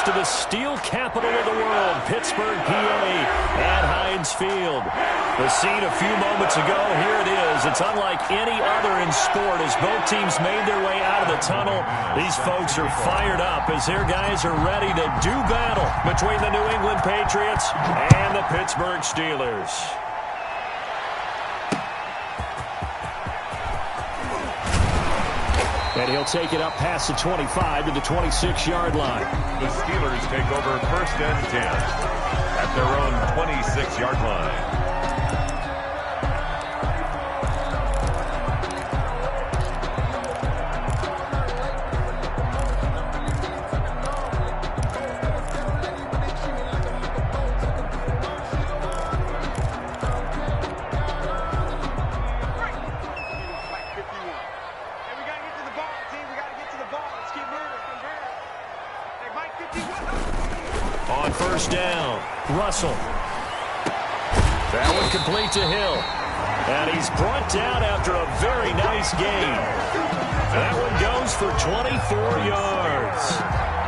to the steel capital of the world, Pittsburgh, PA, at Heinz Field. The scene a few moments ago, here it is. It's unlike any other in sport as both teams made their way out of the tunnel. These folks are fired up as their guys are ready to do battle between the New England Patriots and the Pittsburgh Steelers. And he'll take it up past the 25 to the 26-yard line. The Steelers take over 1st and 10 at their own 26-yard line. On 1st down, Russell. That one complete to Hill. And he's brought down after a very nice gain. That one goes for 24 yards.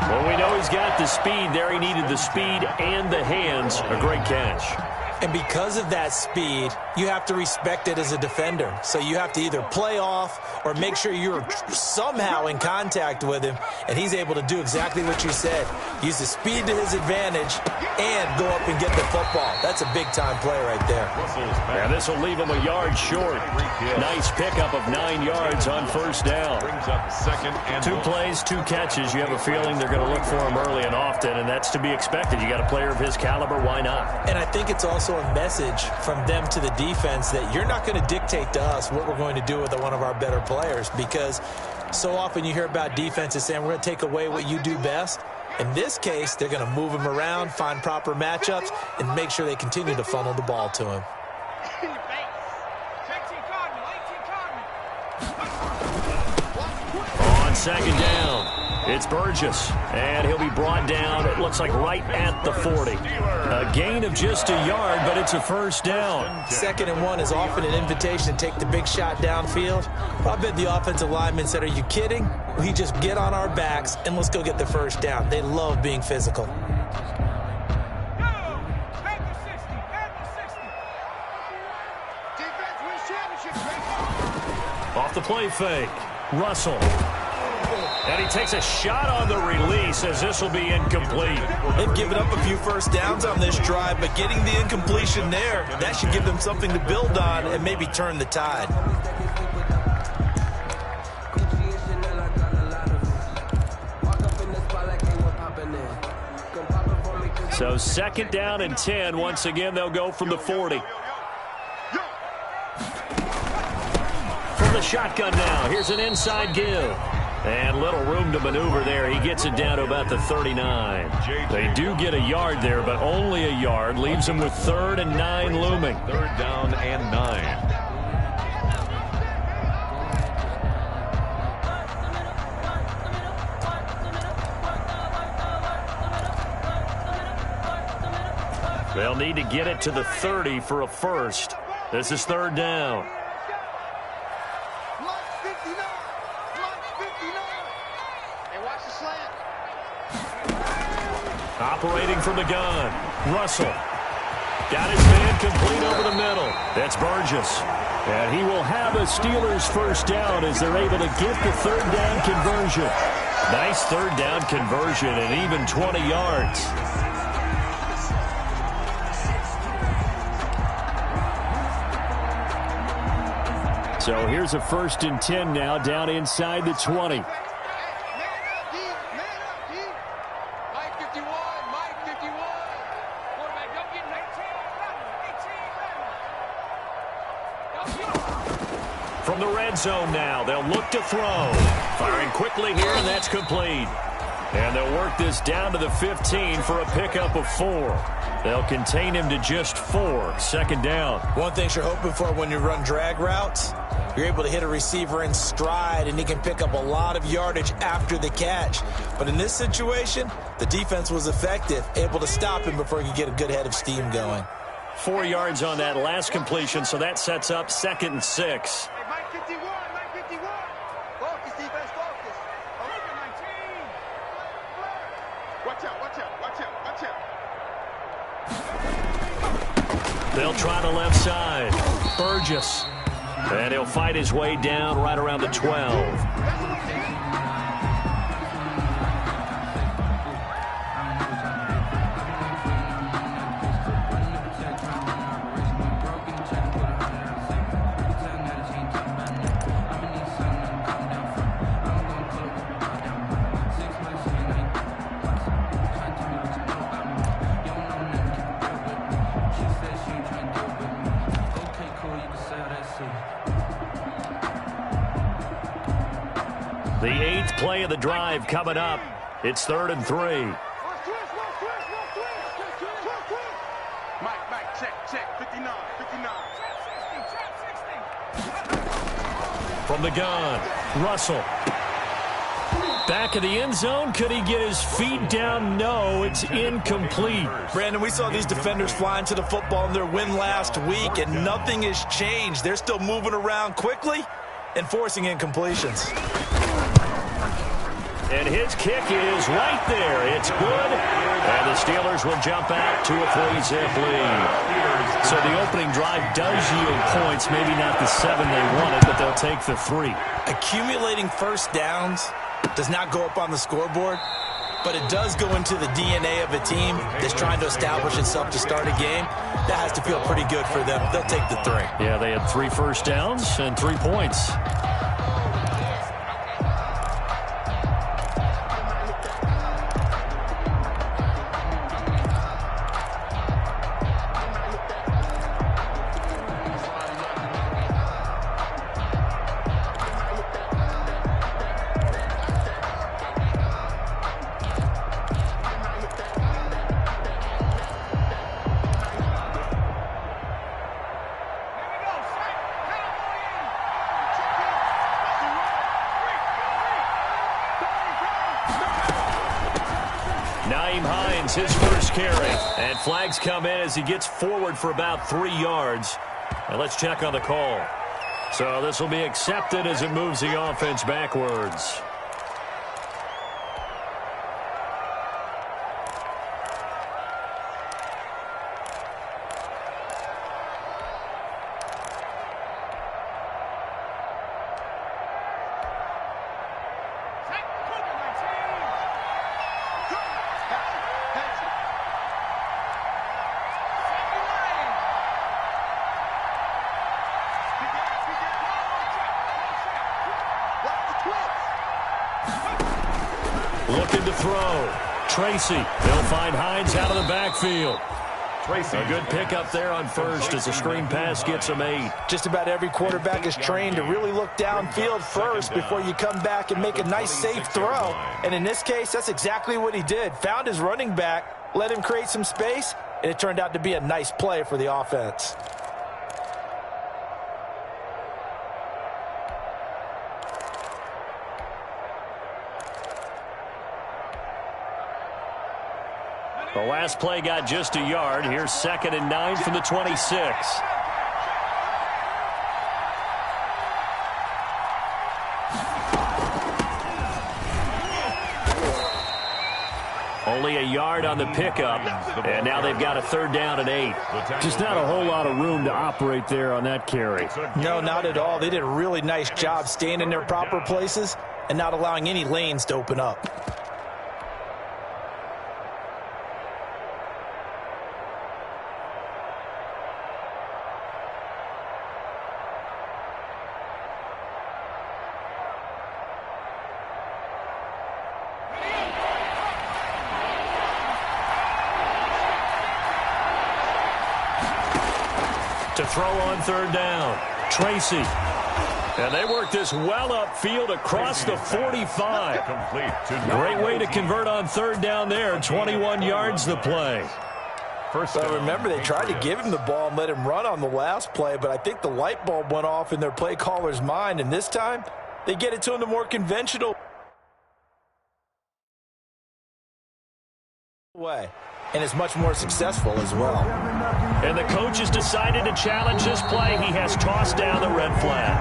Well, we know he's got the speed there. He needed the speed and the hands. A great catch. And because of that speed, you have to respect it as a defender. So you have to either play off or make sure you're somehow in contact with him, and he's able to do exactly what you said. Use the speed to his advantage and go up and get the football. That's a big-time play right there. Yeah, this will leave him a yard short. Nice pickup of 9 yards on 1st down. Brings up 2nd and 2 plays, 2 catches. You have a feeling they're going to look for him early and often, and that's to be expected. You got a player of his caliber, why not? And I think it's also a message from them to the defense that you're not going to dictate to us what we're going to do with one of our better players, because so often you hear about defenses saying we're going to take away what you do best. In this case, they're going to move him around, find proper matchups, and make sure they continue to funnel the ball to him. On 2nd down, it's Burgess, and he'll be brought down, it looks like right at the 40. A gain of just a yard, but it's a 1st down. 2nd and 1 is often an invitation to take the big shot downfield. I bet the offensive lineman said, are you kidding? We just get on our backs and let's go get the 1st down. They love being physical. Off the play fake, Russell. And he takes a shot on the release as this will be incomplete. They've given up a few 1st downs on this drive, but getting the incompletion there, that should give them something to build on and maybe turn the tide. So 2nd down and 10. Once again, they'll go from the 40. From the shotgun now, here's an inside give. And little room to maneuver there. He gets it down to about the 39. They do get a yard there, but only a yard. Leaves them with 3rd and 9 looming. 3rd down and 9. They'll need to get it to the 30 for a 1st. This is 3rd down. Operating from the gun, Russell. Got his man complete over the middle. That's Burgess. And he will have a Steelers 1st down as they're able to get the 3rd down conversion. Nice 3rd down conversion and even 20 yards. So here's a 1st and 10 now down inside the 20. From the red zone now, they'll look to throw. Firing quickly here, and that's complete. And they'll work this down to the 15 for a pickup of 4. They'll contain him to just 4. 2nd down. One thing you're hoping for when you run drag routes, you're able to hit a receiver in stride, and he can pick up a lot of yardage after the catch. But in this situation, the defense was effective, able to stop him before he could get a good head of steam going. 4 yards on that last completion, so that sets up 2nd and 6. Focus, defense, focus. Watch out, watch They'll try the left side. Burgess. And he'll fight his way down right around the 12. The 8th play of the drive coming up. It's 3rd and 3. Mike, check, 59. From the gun, Russell. Back of the end zone. Could he get his feet down? No, it's incomplete. Brandon, we saw these defenders flying to the football in their win last week, and nothing has changed. They're still moving around quickly and forcing incompletions. And his kick is right there. It's good. And the Steelers will jump out to a 3-zip lead. So the opening drive does yield points. Maybe not the 7 they wanted, but they'll take the 3. Accumulating first downs does not go up on the scoreboard, but it does go into the DNA of a team that's trying to establish itself to start a game. That has to feel pretty good for them. They'll take the 3. Yeah, they had 3 first downs and 3 points. His first carry, and flags come in as he gets forward for about 3 yards. And let's check on the call. So this will be accepted as it moves the offense backwards. Looking to throw. Tracy. They'll find Hines out of the backfield. Tracy. A good pickup there on first as the screen pass gets him 8. Just about every quarterback is trained to really look downfield first before you come back and make a nice, safe throw. And in this case, that's exactly what he did. Found his running back, let him create some space, and it turned out to be a nice play for the offense. The last play got just a yard. Here's 2nd and 9 from the 26. Only a yard on the pickup, and now they've got a 3rd down and 8. Just not a whole lot of room to operate there on that carry. No, not at all. They did a really nice job staying in their proper places and not allowing any lanes to open up. To throw on 3rd down, Tracy. And they work this well upfield across the 45. Great way to convert on 3rd down there. 21 yards the play. Well, remember, they tried to give him the ball and let him run on the last play, but I think the light bulb went off in their play caller's mind, and this time they get it to him the more conventional way, and is much more successful as well. And the coach has decided to challenge this play. He has tossed down the red flag.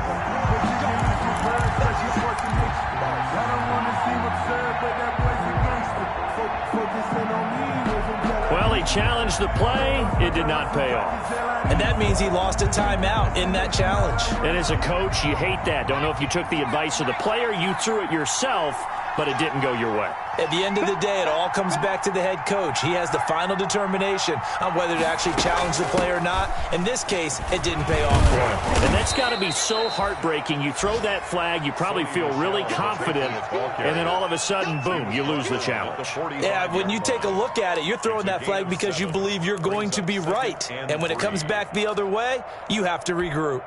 Well, he challenged the play. It did not pay off. And that means he lost a timeout in that challenge. And as a coach, you hate that. Don't know if you took the advice of the player, you threw it yourself, but it didn't go your way. At the end of the day, it all comes back to the head coach. He has the final determination on whether to actually challenge the play or not. In this case, it didn't pay off for him. And that's got to be so heartbreaking. You throw that flag, you probably feel really confident, and then all of a sudden, boom, you lose the challenge. Yeah, when you take a look at it, you're throwing that flag because you believe you're going to be right. And when it comes back the other way, you have to regroup.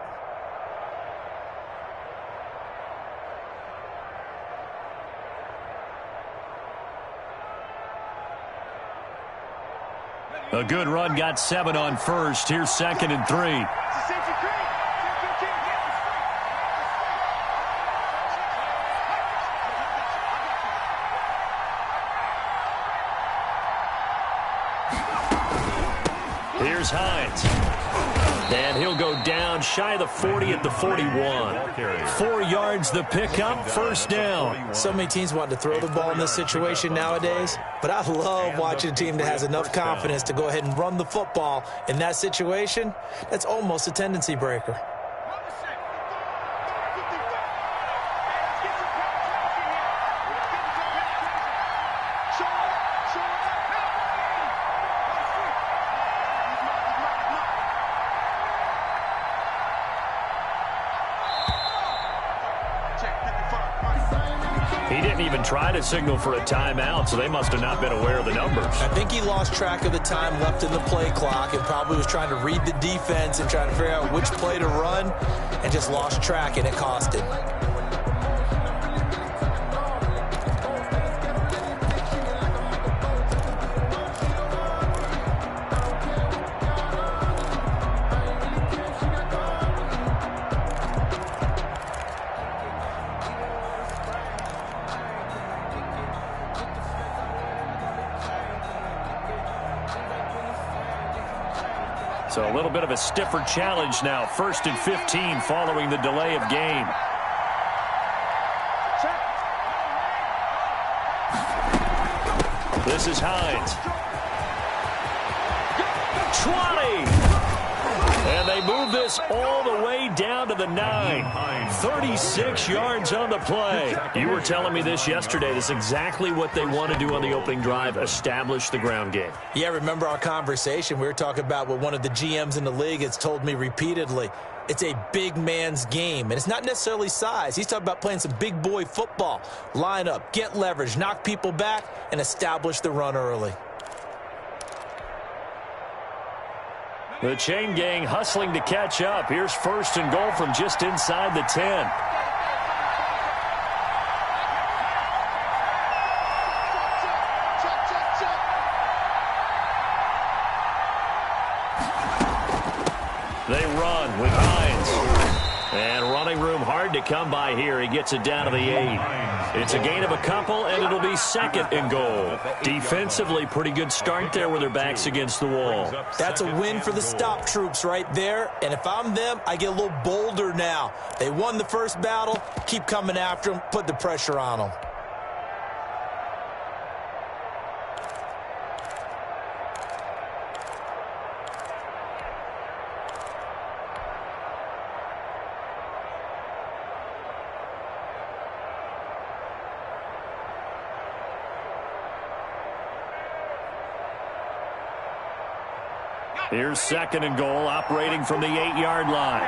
A good run got 7 on first. Here's 2nd and 3. Here's Hines. And he'll go down shy of the 40 at the 41. 4 yards the pickup, first down. So many teams want to throw the ball in this situation nowadays, but I love watching a team that has enough confidence to go ahead and run the football in that situation. That's almost a tendency breaker. He didn't even try to signal for a timeout, so they must have not been aware of the numbers. I think he lost track of the time left in the play clock and probably was trying to read the defense and trying to figure out which play to run and just lost track, and it cost him. So a little bit of a stiffer challenge now. 1st and 15 following the delay of game. This is Hines. 20! And they move this all the way down to the 9. 36 yards on the play. You were telling me this yesterday. This is exactly what they want to do on the opening drive, establish the ground game. Yeah, remember our conversation? We were talking about what one of the GMs in the league has told me repeatedly. It's a big man's game, and it's not necessarily size. He's talking about playing some big boy football. Line up, get leverage, knock people back, and establish the run early. The chain gang hustling to catch up. Here's 1st and goal from just inside the 10. They run with Hines. And running room hard to come by here. He gets it down to the 8. It's a gain of a couple, and it'll be 2nd and goal. Defensively, pretty good start there with their backs against the wall. That's a win for the stop troops right there. And if I'm them, I get a little bolder now. They won the first battle. Keep coming after them. Put the pressure on them. Here's 2nd and goal, operating from the 8-yard line.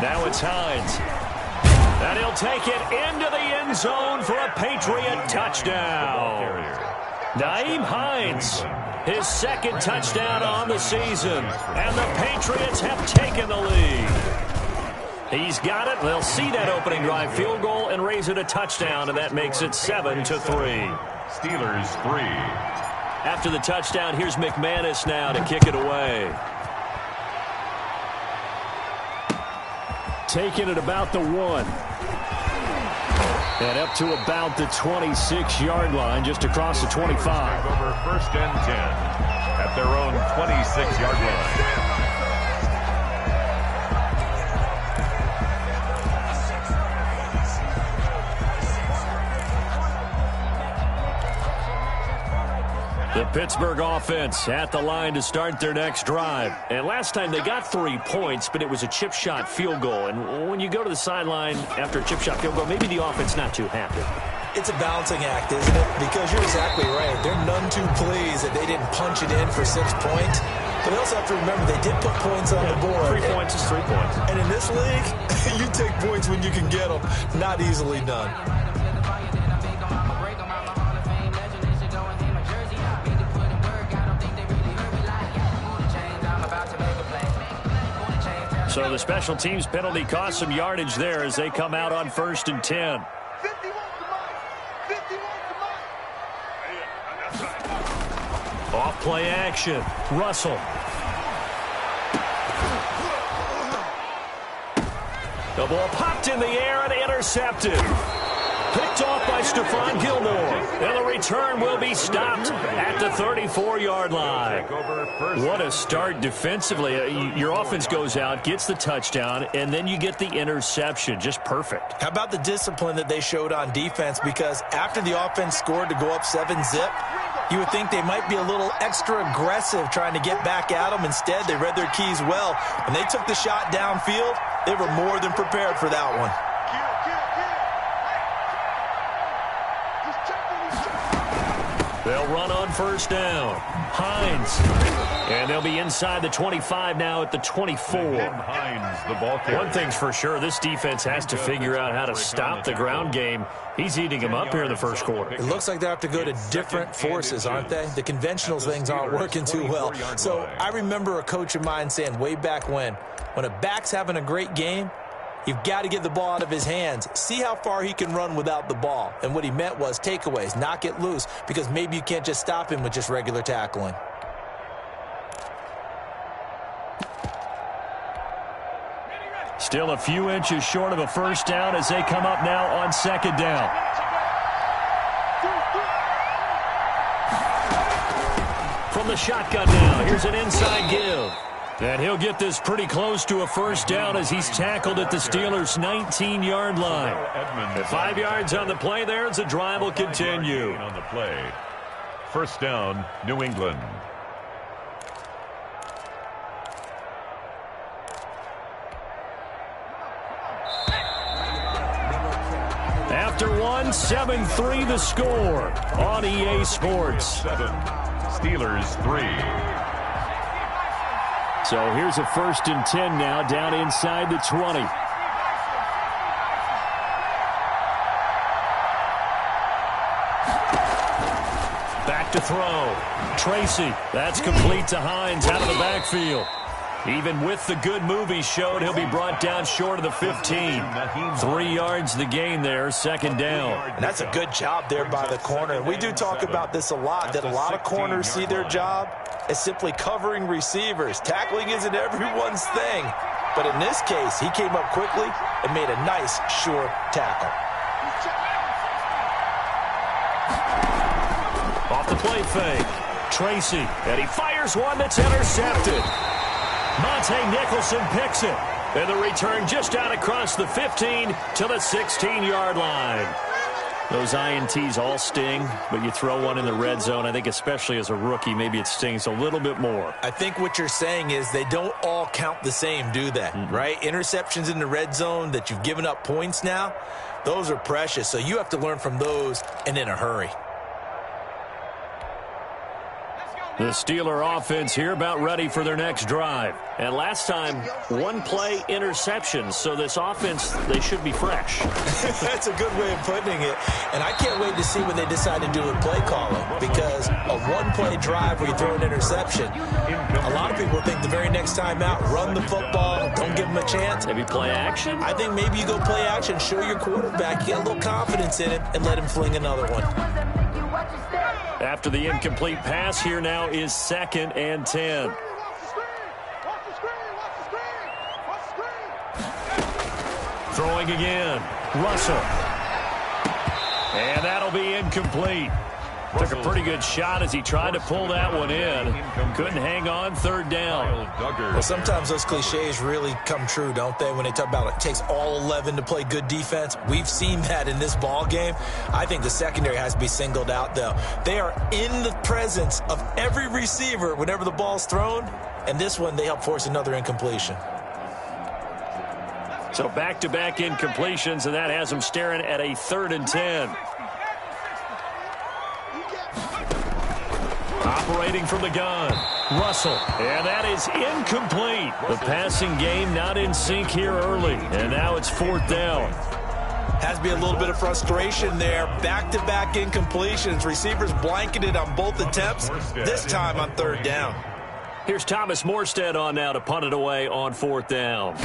Now it's Hines. And he'll take it into the end zone for a Patriot touchdown. Nyheim Hines, his 2nd touchdown on the season. And the Patriots have taken the lead. He's got it. They'll see that opening drive field goal and raise it a touchdown, and that makes it 7-3. Steelers 3. After the touchdown, here's McManus now to kick it away. Taking it about the 1. And up to about the 26-yard line, just across the 25. Over 1st and 10 at their own 26-yard line. The Pittsburgh offense at the line to start their next drive. And last time they got 3 points, but it was a chip shot field goal. And when you go to the sideline after a chip shot field goal, maybe the offense not too happy. It's a balancing act, isn't it? Because you're exactly right. They're none too pleased that they didn't punch it in for 6 points. But they also have to remember they did put points on the board. 3 points is 3 points. And in this league, you take points when you can get them. Not easily done. So the special teams penalty cost some yardage there as they come out on 1st and 10. Off play action. Russell. The ball popped in the air and intercepted. Picked off by Stephon Gilmore. And the return will be stopped at the 34-yard line. What a start defensively. Your offense goes out, gets the touchdown, and then you get the interception. Just perfect. How about the discipline that they showed on defense? Because after the offense scored to go up 7-zip, you would think they might be a little extra aggressive trying to get back at them. Instead, they read their keys well. When they took the shot downfield, they were more than prepared for that one. They'll run on 1st down. Hines. And they'll be inside the 25 now at the 24. Hines, the ball carrier. One thing's for sure, this defense has to figure out how to stop the ground game. He's eating them up here in the first quarter. It looks like they have to go to different forces, aren't they? The conventional things aren't working too well. So I remember a coach of mine saying way back when a back's having a great game, you've got to get the ball out of his hands. See how far he can run without the ball. And what he meant was takeaways, knock it loose, because maybe you can't just stop him with just regular tackling. Still a few inches short of a 1st down as they come up now on 2nd down. From the shotgun now, here's an inside give. And he'll get this pretty close to a 1st down as he's tackled at the Steelers' 19-yard line. 5 yards on the play there as the drive will continue. On the play. 1st down, New England. After one, 7-3 the score on EA Sports. 7. Steelers 3. So here's a 1st and 10 now down inside the 20. Back to throw. Tracy. That's complete to Hines out of the backfield. Even with the good move he showed, he'll be brought down short of the 15. 3 yards the gain there, 2nd down. And that's a good job there by the corner. We do talk about this a lot, that a lot of corners see their job as simply covering receivers. Tackling isn't everyone's thing. But in this case, he came up quickly and made a nice, sure tackle. Off the play fake. Tracy. And he fires one that's intercepted. Monte Nicholson picks it. And the return just out across the 15 to the 16-yard line. Those INTs all sting, but you throw one in the red zone, I think especially as a rookie, maybe it stings a little bit more. I think what you're saying is they don't all count the same, do they? Right? Interceptions in the red zone that you've given up points now, those are precious. So you have to learn from those and in a hurry. The Steeler offense here about ready for their next drive. And last time, 1-play interception. So this offense, they should be fresh. That's a good way of putting it. And I can't wait to see what they decide to do with play calling. Because a 1-play drive where you throw an interception, a lot of people think the very next time out, run the football, don't give them a chance. Maybe play action? I think maybe you go play action, show your quarterback, get a little confidence in him, and let him fling another one. After the incomplete pass, here now is 2nd and 10. Throwing again. Russell. And that'll be incomplete. Took a pretty good shot as he tried to pull that one in. Couldn't hang on, third down. Well, sometimes those cliches really come true, don't they? When they talk about it takes all 11 to play good defense. We've seen that in this ball game. I think the secondary has to be singled out, though. They are in the presence of every receiver whenever the ball's thrown. And this one, they help force another incompletion. So back-to-back incompletions, and that has them staring at a 3rd and 10. Operating from the gun, Russell. And that is incomplete. The passing game not in sync here early. And now it's 4th down. Has to be a little bit of frustration there. Back-to-back incompletions. Receivers blanketed on both attempts, this time on 3rd down. Here's Thomas Morstead on now to punt it away on 4th down.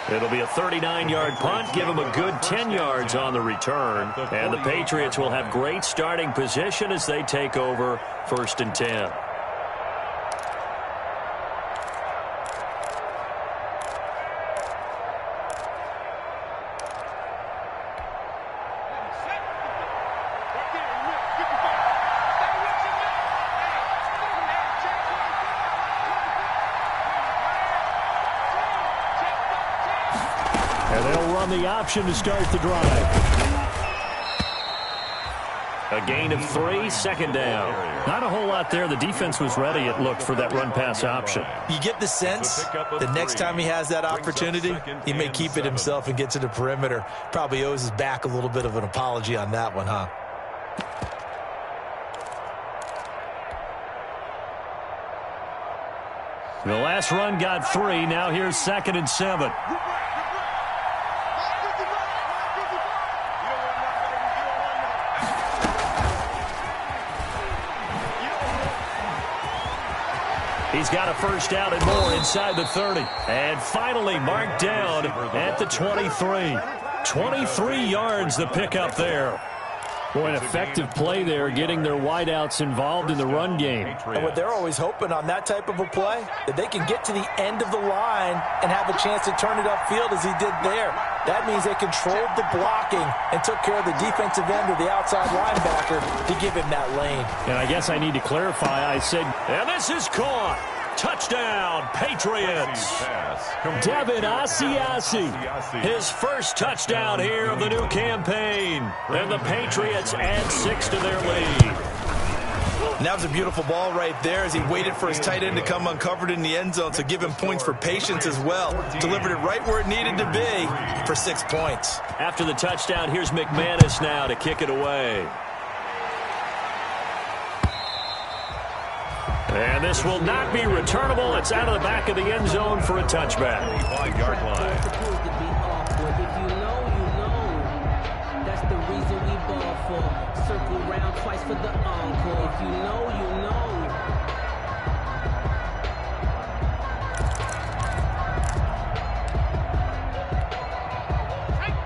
It'll be a 39-yard punt, give them a good 10 yards on the return. And the Patriots will have great starting position as they take over 1st and 10. The option to start the drive. A gain of 3, 2nd down. Not a whole lot there. The defense was ready, it looked, for that run-pass option. You get the sense the next time he has that opportunity, he may keep it himself and get to the perimeter. Probably owes his back a little bit of an apology on that one, huh? The last run got 3. Now here's 2nd and 7. He's got a first down and more inside the 30. And finally marked down at the 23. 23 yards the pickup there. Boy, an effective play there, getting their wideouts involved in the run game. And what they're always hoping on that type of a play, that they can get to the end of the line and have a chance to turn it upfield as he did there. That means they controlled the blocking and took care of the defensive end or the outside linebacker to give him that lane. And I guess I need to clarify. I said, and this is caught. Touchdown, Patriots. Devin Asiasi, his first touchdown here of the new campaign. And the Patriots add 6 to their lead. And that was a beautiful ball right there as he waited for his tight end to come uncovered in the end zone, so give him points for patience as well. Delivered it right where it needed to be for 6 points. After the touchdown, here's McManus now to kick it away. And this will not be returnable. It's out of the back of the end zone for a touchback. 5-yard line. That's the reason we ball for. Circle round twice for the encore. If you know, you know.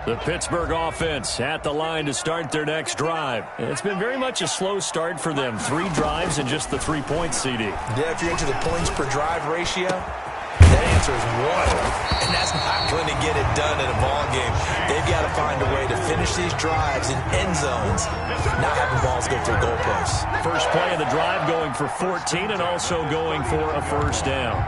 The Pittsburgh offense at the line to start their next drive. It's been very much a slow start for them. 3 drives and just the 3 points, CD. Yeah, if you're into the points per drive ratio, that answer is 1. And that's not going to get it done in a ball game. They've got to find a way to finish these drives in end zones, not having balls go through goalposts. First play of the drive going for 14 and also going for a first down.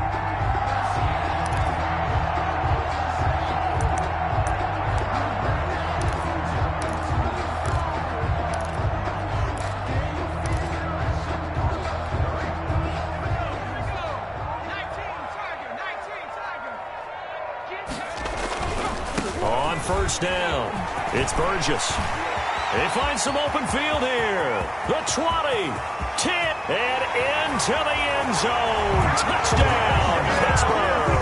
First down. It's Burgess. He finds some open field here. The 20, 10, and into the end zone. Touchdown, Pittsburgh.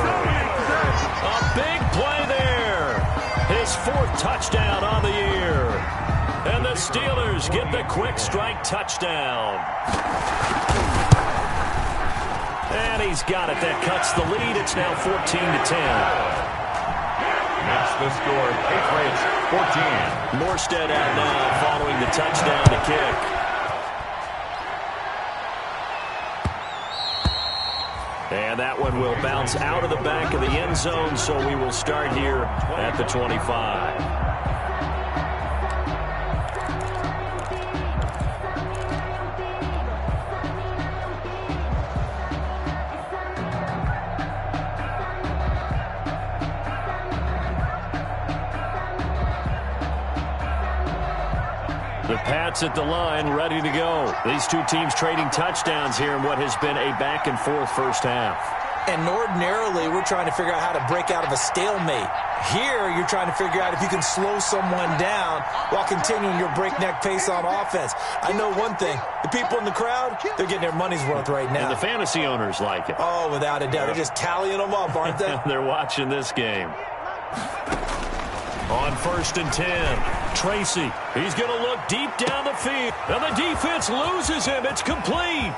A big play there. His 4th touchdown on the year. And the Steelers get the quick strike touchdown. And he's got it. That cuts the lead. It's now 14-10. That's the score. Patriots 14. Morstead out now following the touchdown to kick. And that one will bounce out of the back of the end zone, so we will start here at the 25. The Pats at the line, ready to go. These two teams trading touchdowns here in what has been a back-and-forth first half. And ordinarily, we're trying to figure out how to break out of a stalemate. Here, you're trying to figure out if you can slow someone down while continuing your breakneck pace on offense. I know one thing. The people in the crowd, they're getting their money's worth right now. And the fantasy owners like it. Oh, without a doubt. They're just tallying them up, aren't they? They're watching this game. On 1st and 10, Tracy. He's going to look deep down the field. And the defense loses him. It's complete.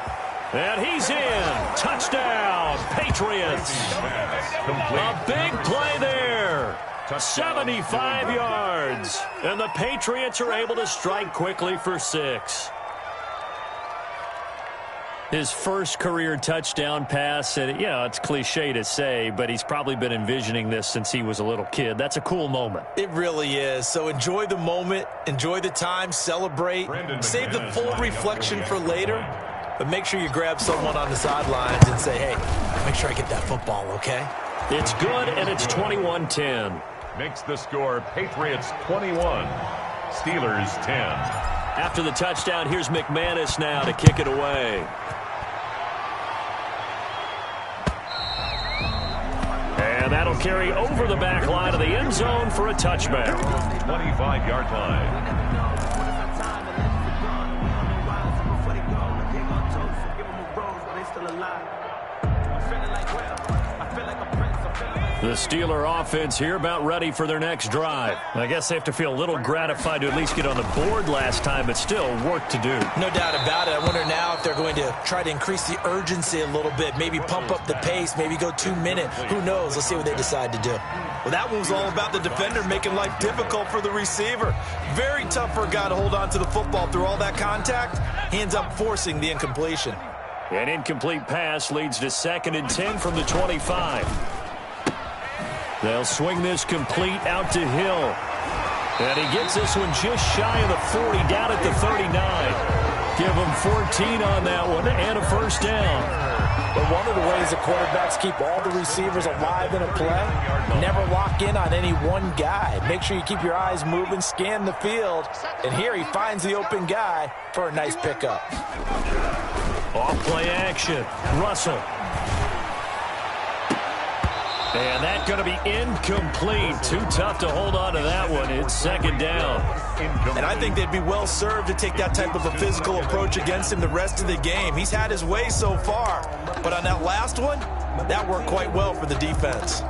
And he's in. Touchdown, Patriots. A big play there. 75 yards. And the Patriots are able to strike quickly for 6. His first career touchdown pass, and it's cliche to say, but he's probably been envisioning this since he was a little kid. That's a cool moment. It really is. So enjoy the moment, enjoy the time, celebrate, save the full reflection for later, but make sure you grab someone on the sidelines and say, hey, make sure I get that football, okay? It's good, and it's 21-10. Makes the score Patriots 21, Steelers 10. After the touchdown, here's McManus now to kick it away. And that'll carry over the back line of the end zone for a touchback. 25-yard line. The Steeler offense here about ready for their next drive. I guess they have to feel a little gratified to at least get on the board last time, but still work to do. No doubt about it. I wonder now if they're going to try to increase the urgency a little bit, maybe pump up the pace, maybe go 2-minute. Who knows? Let's see what they decide to do. Well, that one was all about the defender making life difficult for the receiver. Very tough for a guy to hold on to the football through all that contact. He ends up forcing the incompletion. An incomplete pass leads to 2nd and 10 from the 25. They'll swing this complete out to Hill. And he gets this one just shy of the 40, down at the 39. Give him 14 on that one and a first down. But one of the ways the quarterbacks keep all the receivers alive in a play, never lock in on any one guy. Make sure you keep your eyes moving, scan the field. And here he finds the open guy for a nice pickup. Off play action. Russell. And that's going to be incomplete. Too tough to hold on to that one. It's 2nd down. And I think they'd be well served to take that type of a physical approach against him the rest of the game. He's had his way so far. But on that last one, that worked quite well for the defense.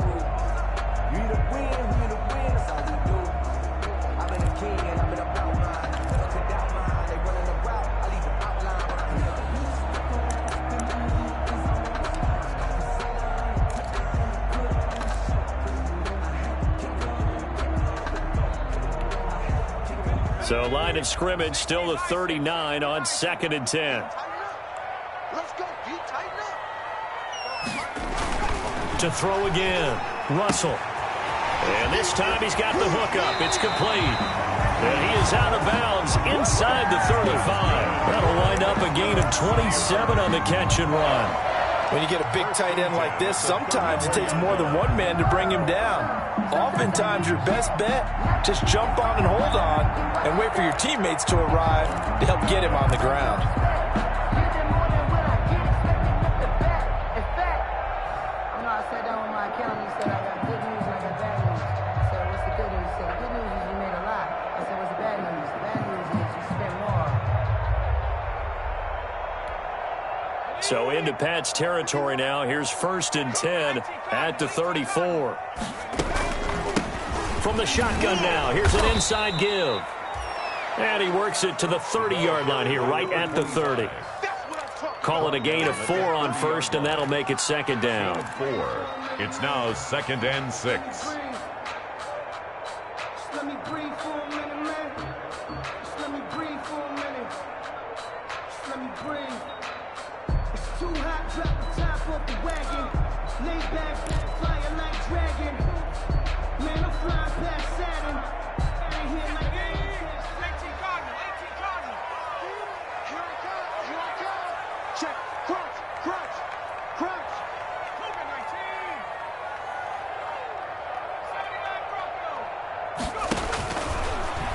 So line of scrimmage still the 39 on 2nd and 10. Let's go, D. Tighten up. To throw again. Russell. And this time he's got the hook up. It's complete. And he is out of bounds inside the 35. That'll wind up a gain of 27 on the catch and run. When you get a big tight end like this, sometimes it takes more than one man to bring him down. Oftentimes, your best bet, just jump on and hold on and wait for your teammates to arrive to help get him on the ground. So into Pat's territory now. Here's 1st and 10 at the 34. From the shotgun now, here's an inside give. And he works it to the 30-yard line here, right at the 30. Call it a gain of 4 on 1st, and that'll make it 2nd down. 4. It's now 2nd and 6. Let me breathe for a minute, man. Just let me breathe for a minute. Just let me breathe. It's too hot, drop the top hop off the wagon. Lay back, flying like dragon. Man, I'm flying past Saturn. Out of here like check, crunch.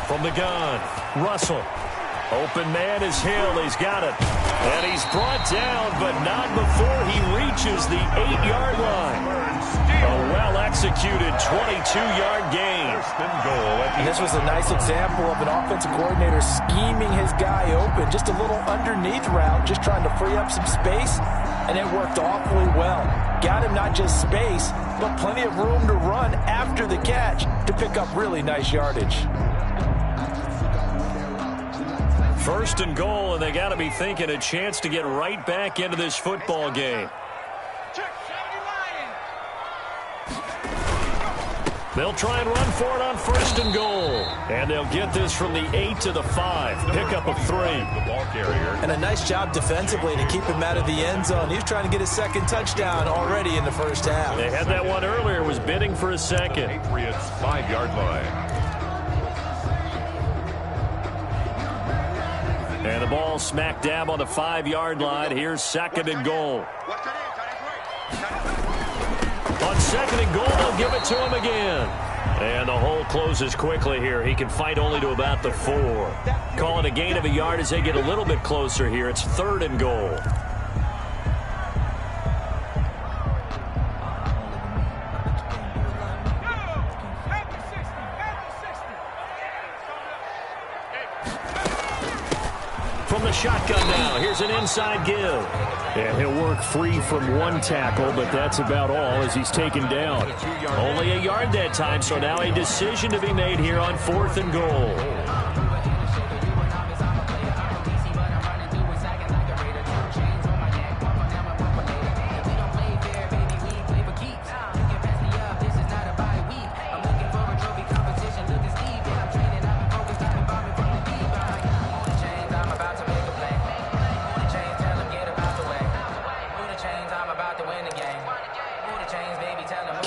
From the gun, Russell. Open man is Hill. He's got it. And he's brought down, but not before he reaches the 8-yard line. A well-executed 22-yard gain. And this was a nice example of an offensive coordinator scheming his guy open. Just a little underneath route, just trying to free up some space, and it worked awfully well. Got him not just space, but plenty of room to run after the catch to pick up really nice yardage. First and goal, and they got to be thinking a chance to get right back into this football game. They'll try and run for it on first and goal. And they'll get this from the 8 to the 5. Pickup of 3. The ball carrier. And a nice job defensively to keep him out of the end zone. He was trying to get his second touchdown already in the first half. They had that one earlier, was bidding for a second. Patriots 5-yard line. And the ball smack dab on the 5-yard line. Here's second and goal. On second and goal, they'll give it to him again. And the hole closes quickly here. He can fight only to about the 4. Call it a gain of a yard as they get a little bit closer here. It's third and goal. From the shotgun now, here's an inside give. And he'll work free from one tackle, but that's about all as he's taken down. Only a yard that time, so now a decision to be made here on fourth and goal.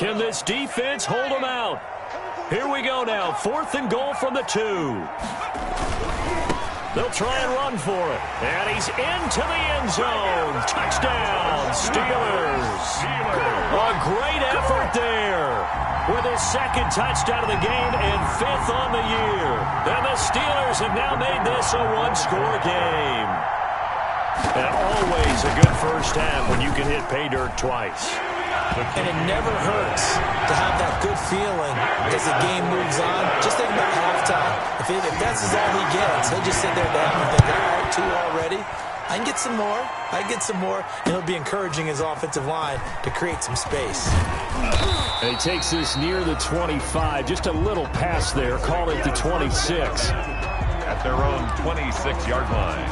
Can this defense hold them out? Here we go now. Fourth and goal from the 2. They'll try and run for it. And he's into the end zone. Touchdown, Steelers. A great effort there. With his second touchdown of the game and 5th on the year. And the Steelers have now made this a one-score game. And always a good first half when you can hit pay dirt twice. And it never hurts to have that good feeling as the game moves on. Just think about halftime. If that's all he gets, he'll just sit there down and think, all right, 2 already. I can get some more. And he'll be encouraging his offensive line to create some space. And he takes this near the 25. Just a little pass there. Call it the 26. At their own 26-yard line.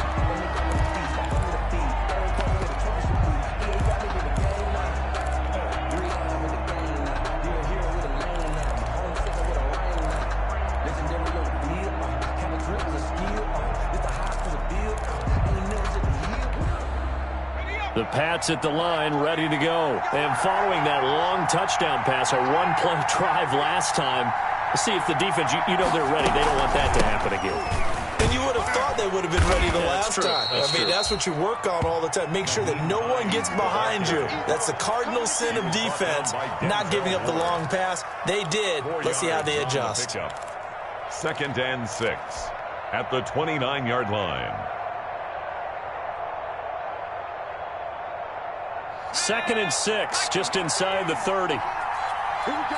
The Pats at the line, ready to go. And following that long touchdown pass, a one-play drive last time, let's see if the defense, you know they're ready. They don't want that to happen again. And you would have thought they would have been ready the last time. That's what you work on all the time. Make sure that no one gets behind you. That's the cardinal sin of defense, not giving up the long pass. They did. Let's see how they adjust. Second and 6 at the 29-yard line. Second and 6, just inside the 30. Here we go.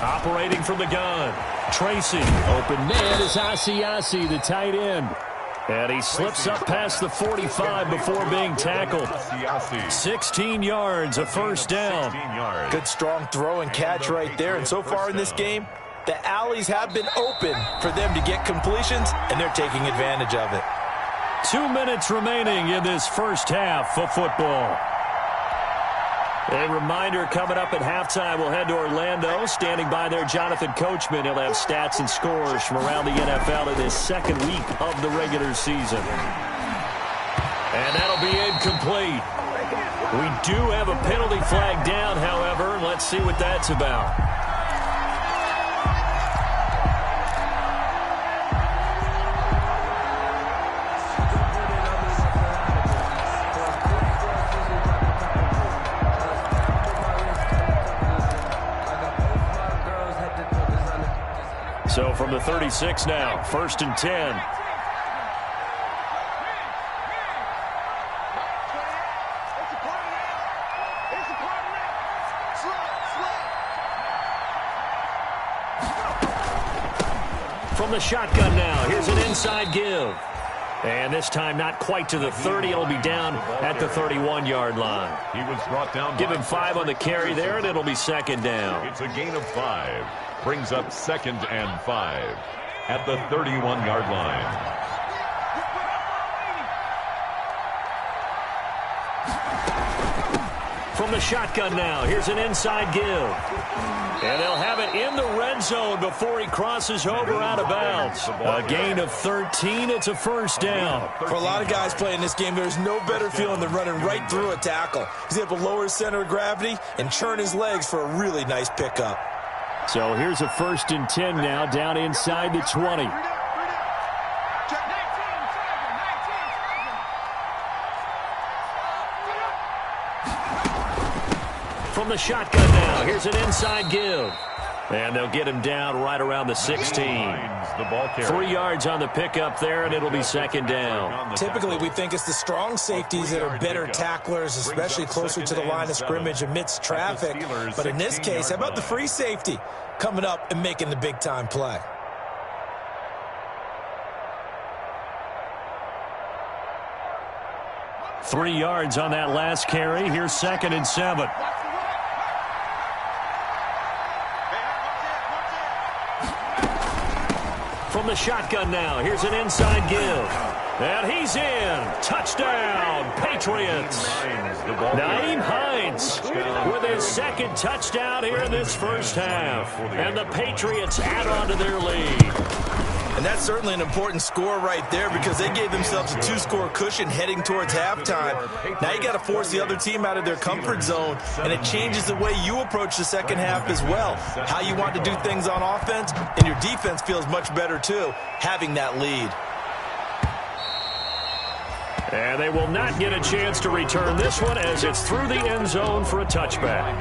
Operating from the gun. Tracy. Open man is Asiasi, the tight end. And he slips up past the 45 before being tackled. 16 yards, a first down. Good strong throw and catch right there. And so far in this game, the alleys have been open for them to get completions, and they're taking advantage of it. 2 minutes remaining in this first half of football. A reminder, coming up at halftime, we'll head to Orlando. Standing by there, Jonathan Coachman. He'll have stats and scores from around the NFL in his second week of the regular season. And that'll be incomplete. We do have a penalty flag down, however. Let's see what that's about. So from the 36 now, 1st and 10. From the shotgun now, here's an inside give. And this time not quite to the 30. It'll be down at the 31-yard line. He was brought down. Give him 5 on the carry there, and it'll be 2nd down. It's a gain of 5. Brings up 2nd and 5 at the 31-yard line. From the shotgun now, here's an inside give. And they'll have it in the red zone before he crosses over out of bounds. A gain of 13. It's a 1st down. For a lot of guys playing this game, there's no better feeling than running right through a tackle. He's able to lower his center of gravity and churn his legs for a really nice pickup. So here's a 1st and 10 now, down inside the 20. From the shotgun now, here's an inside give. And they'll get him down right around the 16. 3 yards on the pickup there, and it'll be 2nd down. Typically, we think it's the strong safeties that are better tacklers, especially closer to the line of scrimmage amidst traffic. But in this case, how about the free safety coming up and making the big-time play? Three yards on that last carry. Here's 2nd and 7. From the shotgun now, here's an inside give. And he's in. Touchdown, Patriots. Nyheim Hines with his 2nd touchdown here in this first half. And the Patriots add on to their lead. And that's certainly an important score right there because they gave themselves a 2-score cushion heading towards halftime. Now you got to force the other team out of their comfort zone, and it changes the way you approach the second half as well. How you want to do things on offense, and your defense feels much better too, having that lead. And they will not get a chance to return this one as it's through the end zone for a touchback.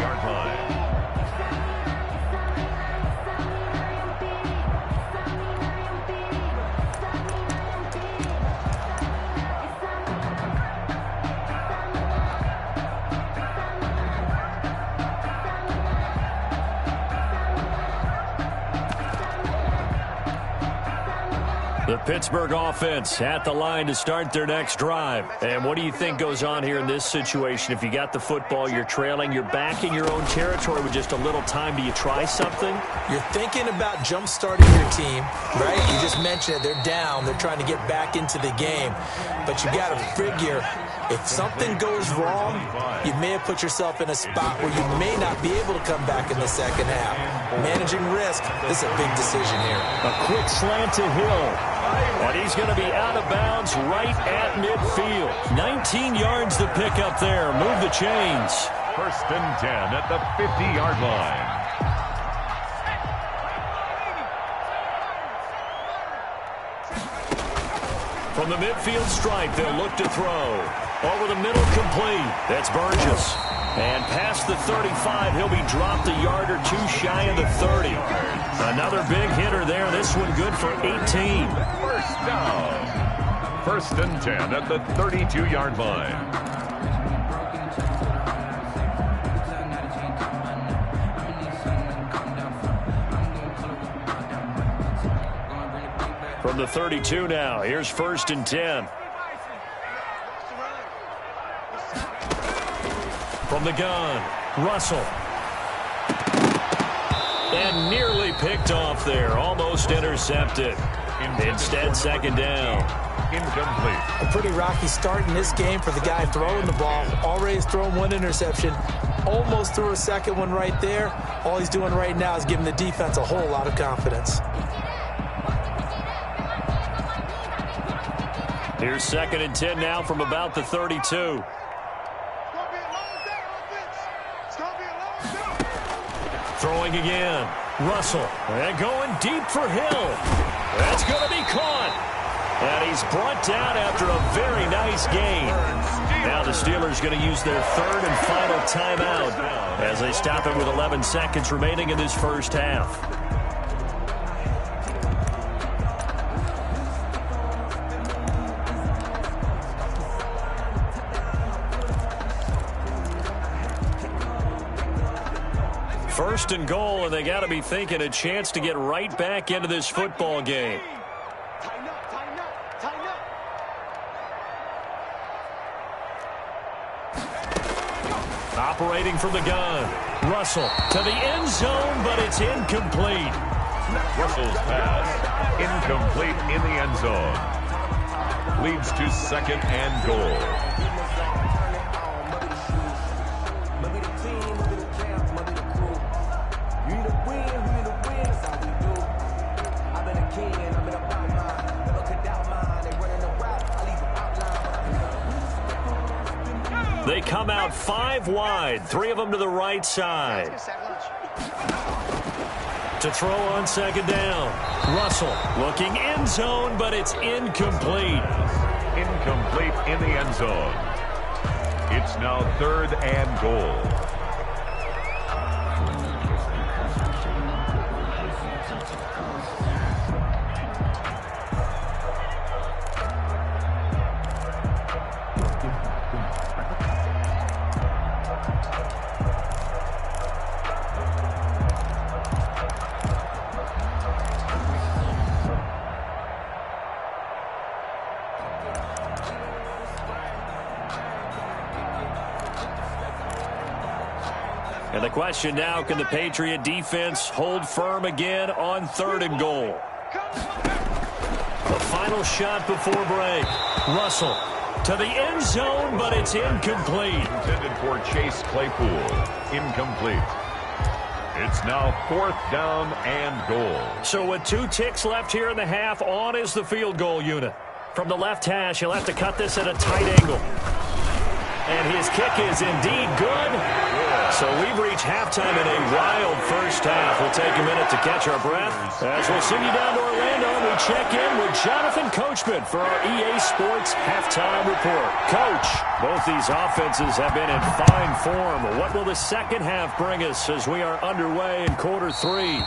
The Pittsburgh offense at the line to start their next drive. And what do you think goes on here in this situation? If you got the football, you're trailing, you're back in your own territory with just a little time. Do you try something? You're thinking about jump-starting your team, right? You just mentioned it. They're down. They're trying to get back into the game. But you got to figure, if something goes wrong, you may have put yourself in a spot where you may not be able to come back in the second half. Managing risk, this is a big decision here. A quick slant to Hill. And he's going to be out of bounds right at midfield. 19 yards to pick up there. Move the chains. 1st and 10 at the 50-yard line. From the midfield stripe, they'll look to throw. Over the middle, complete. That's Burgess. And past the 35, he'll be dropped a yard or two shy of the 30. Another big hitter there. This one good for 18. 1st down. 1st and 10 at the 32-yard line. From the 32 now, here's 1st and 10. From the gun, Russell. And nearly picked off there, almost intercepted. Instead, 2nd down. Incomplete. A pretty rocky start in this game for the guy throwing the ball. Already has thrown one interception. almost threw a second one right there. All he's doing right now is giving the defense a whole lot of confidence. Here's 2nd and 10 now from about the 32. Throwing again. Russell. And going deep for Hill. That's going to be caught. And he's brought down after a very nice gain. Now the Steelers going to use their 3rd and final timeout as they stop it with 11 seconds remaining in this first half. First and goal, and they got to be thinking a chance to get right back into this football game. Operating from the gun. Russell to the end zone, but it's incomplete. Russell's pass incomplete in the end zone. Leads to 2nd and goal. They come out 5 wide, 3 of them to the right side. To throw on 2nd down. Russell looking end zone, but it's incomplete. Incomplete in the end zone. It's now 3rd and goal. And the question now, can the Patriot defense hold firm again on 3rd and goal? The final shot before break. Russell to the end zone, but it's incomplete. Intended for Chase Claypool. Incomplete. It's now 4th down and goal. So with 2 ticks left here in the half, on is the field goal unit. From the left hash, he'll have to cut this at a tight angle. And his kick is indeed good. So we've reached halftime in a wild first half. We'll take a minute to catch our breath as we'll send you down to Orlando and we check in with Jonathan Coachman for our EA Sports Halftime Report. Coach, both these offenses have been in fine form. What will the second half bring us as we are underway in quarter 3?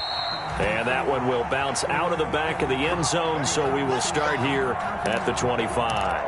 And that one will bounce out of the back of the end zone, so we will start here at the 25.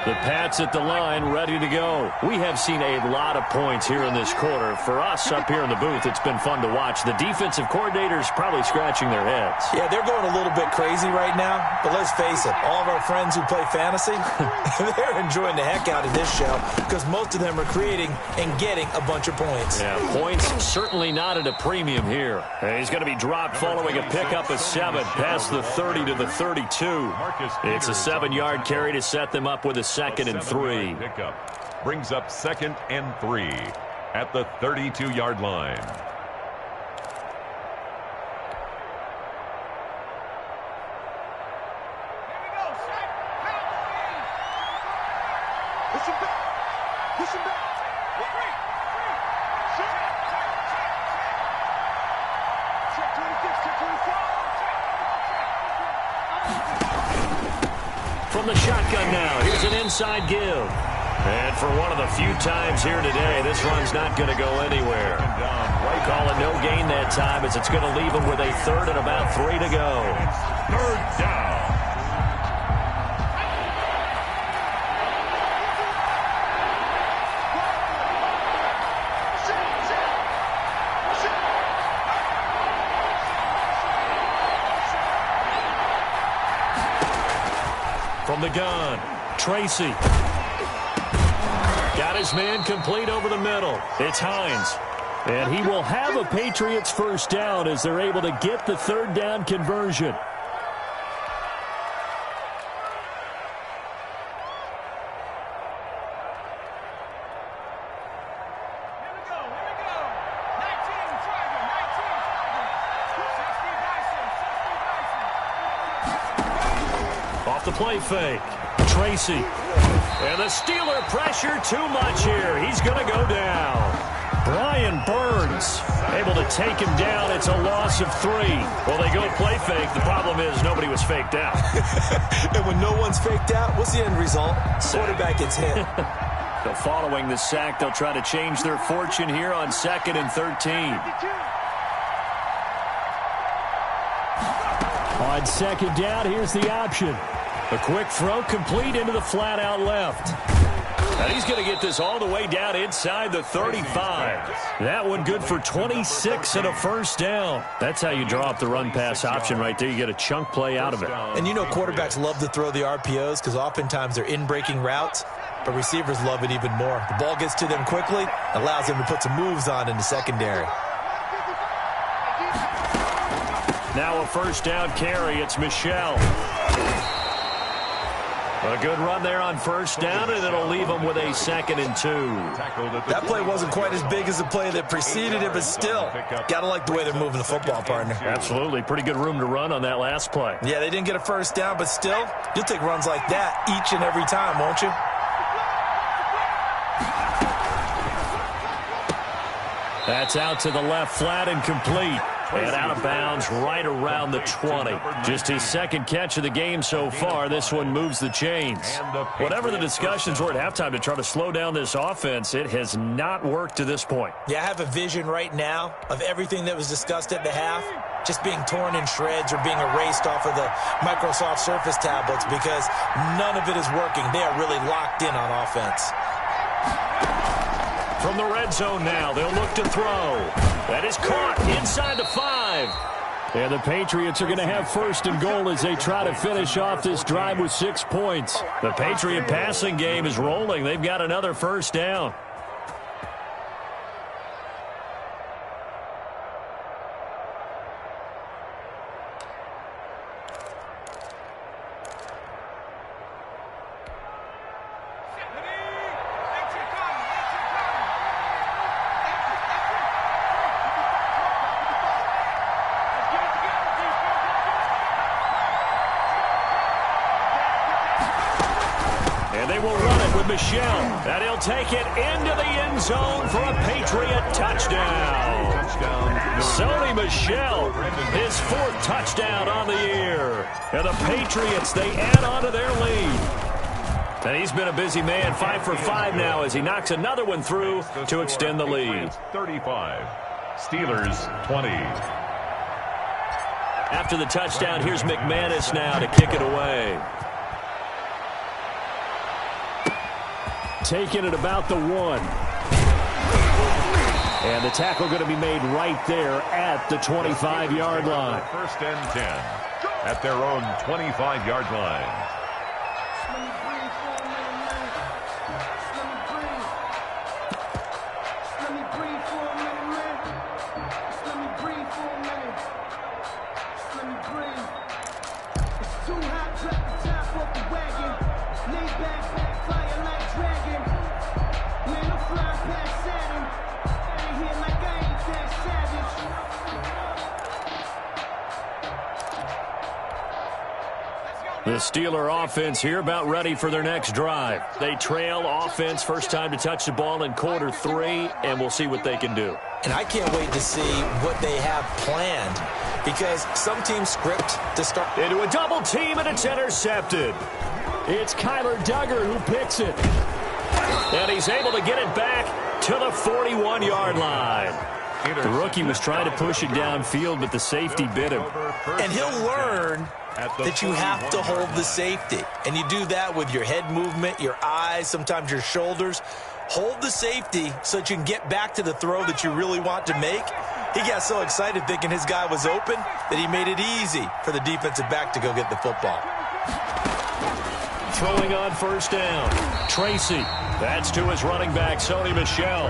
The Pats at the line, ready to go. We have seen a lot of points here in this quarter. For us up here in the booth, it's been fun to watch. The defensive coordinators probably scratching their heads. Yeah, they're going a little bit crazy right now, but let's face it, all of our friends who play fantasy, they're enjoying the heck out of this show because most of them are creating and getting a bunch of points. Yeah, points certainly not at a premium here. And he's going to be dropped following a pickup of 7 past the 30 to the 32. It's a 7-yard carry to set them up with a 2nd and 3. Pickup brings up 2nd and 3 at the 32-yard line. From the shotgun now, here's an inside give. And for one of the few times here today, this run's not going to go anywhere. Call it no gain that time as it's going to leave him with a 3rd and about 3 to go. 3rd down. From the gun, Tracy. Got his man complete over the middle. It's Hines. And he will have a Patriots first down as they're able to get the third down conversion. Off the play fake. Tracy. And the Steeler pressure too much here. He's going to go down. Brian Burns able to take him down. It's a loss of 3. Well, they go play fake. The problem is nobody was faked out. And when no one's faked out, what's the end result? Quarterback gets hit. So following the sack, they'll try to change their fortune here on 2nd and 13. On 2nd down, here's the option. A quick throw complete into the flat out left. And he's going to get this all the way down inside the 35. That one good for 26 and a first down. That's how you draw up the run-pass option right there. You get a chunk play out of it. And you know quarterbacks love to throw the RPOs because oftentimes they're in-breaking routes, but receivers love it even more. The ball gets to them quickly, allows them to put some moves on in the secondary. Now a first down carry. It's Michel. A good run there on first down, and it'll leave them with a 2nd and 2. That play wasn't quite as big as the play that preceded it, but still, got to like the way they're moving the football, partner. Absolutely. Pretty good room to run on that last play. Yeah, they didn't get a first down, but still, you'll take runs like that each and every time, won't you? That's out to the left, flat and complete. And out of bounds right around the 20. Just his 2nd catch of the game so far. This one moves the chains. Whatever the discussions were at halftime to try to slow down this offense, it has not worked to this point. Yeah, I have a vision right now of everything that was discussed at the half just being torn in shreds or being erased off of the Microsoft Surface tablets because none of it is working. They are really locked in on offense. From the red zone now, they'll look to throw. That is caught inside the 5. And the Patriots are going to have 1st and goal as they try to finish off this drive with 6 points. The Patriot passing game is rolling. They've got another first down. And they will run it with Michel. And he'll take it into the end zone for a Patriot touchdown. Sony Michel, his 4th touchdown on the year. And the Patriots, they add on to their lead. And he's been a busy man, 5 for 5 now as he knocks another one through to extend the lead. 35, Steelers 20. After the touchdown, here's McManus now to kick it away. Taking it about the 1. And the tackle going to be made right there at the 25-yard line. 1st and 10 at their own 25-yard line. The Steeler offense here about ready for their next drive. They trail offense first time to touch the ball in quarter 3, and we'll see what they can do. And I can't wait to see what they have planned because some teams script to start. Into a double team, and it's intercepted. It's Kyler Duggar who picks it. And he's able to get it back to the 41-yard line. The rookie was trying to push it downfield, but the safety bit him. And he'll learn that you have to hold the safety. And you do that with your head movement, your eyes, sometimes your shoulders. Hold the safety so that you can get back to the throw that you really want to make. He got so excited thinking his guy was open that he made it easy for the defensive back to go get the football. throwing on first down. Tracy. That's to his running back, Sony Michel.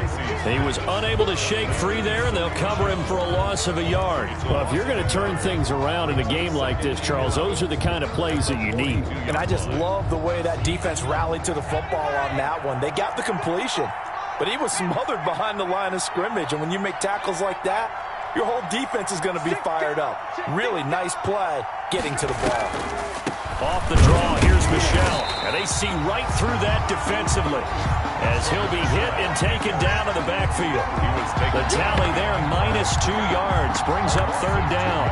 He was unable to shake free there, and they'll cover him for a loss of a yard. Well, if you're going to turn things around in a game like this, Charles, those are the kind of plays that you need. And I just love the way that defense rallied to the football on that one. They got the completion, but he was smothered behind the line of scrimmage. And when you make tackles like that, your whole defense is going to be fired up. Really nice play getting to the ball. Off the draw, here's Michel. And they see right through that defensively as he'll be hit and taken down in the backfield. The tally there, -2 yards, brings up third down.